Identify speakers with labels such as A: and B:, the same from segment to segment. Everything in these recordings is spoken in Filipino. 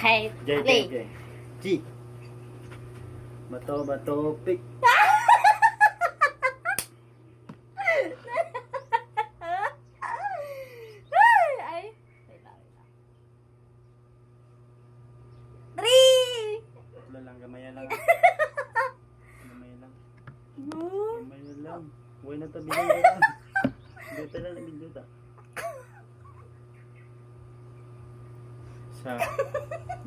A: Okay.
B: J, J,
A: Play.
B: J. G. Bato, pick.
A: Ay. Wait lang. Three.
B: Tatlo lang, gamaya lang. Gamaya lang.
A: No.
B: Gamaya lang. Huwag na tabi lang. Dito lang, video ta. Sa,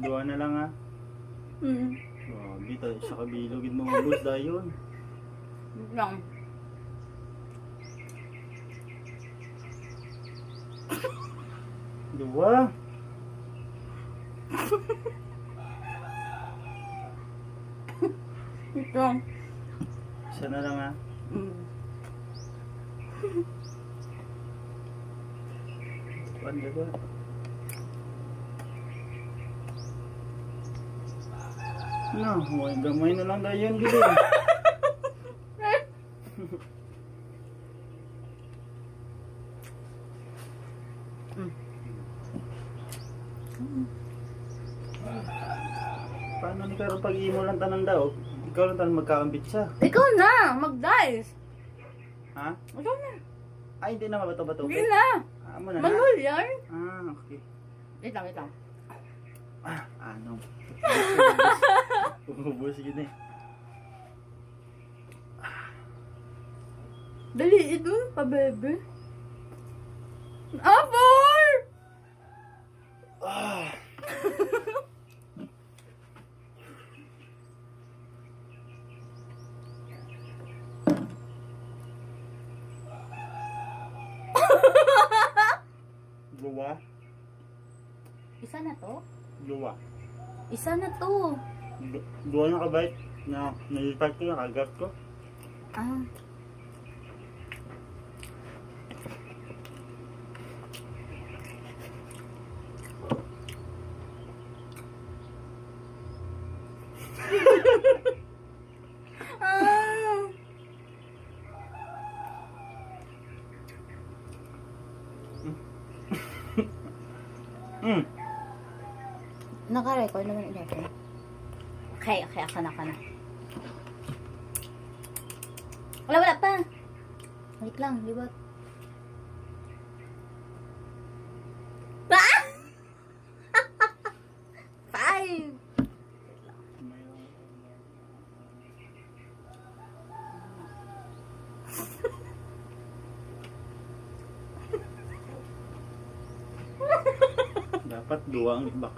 B: dua na lang ha. Oh, dito, sa kabilogin mo ubos dayon.
A: Lang.
B: Dua.
A: Ito.
B: Isa na lang ha. Panda ba? No, huwag gamay na lang dayon dito. Paano ni karon pag imo lang tanan daw? Ikaw lang tanan magkaambit siya.
A: Ikaw na. Mag-dice.
B: Ha?
A: Ikaw na.
B: Ay, hindi na mabato-bato.
A: Hindi na.
B: Amo na na.
A: Manual yan.
B: Ah, okay.
A: Wait lang, wait lang.
B: Ah, ano? Ubus gini.
A: Dali, ito pa, bebe. Apple!
B: Ah. Luwa?
A: Isa na to?
B: Luwa.
A: Isa na to.
B: Luwa na kabait na nalipat ko, nakagat ko.
A: Ah. Ah. Naka-record naman ulit. Okay, ako na. Wala pa. Wait lang, libot. Ah! 5.
B: Dapat dua ang ibak.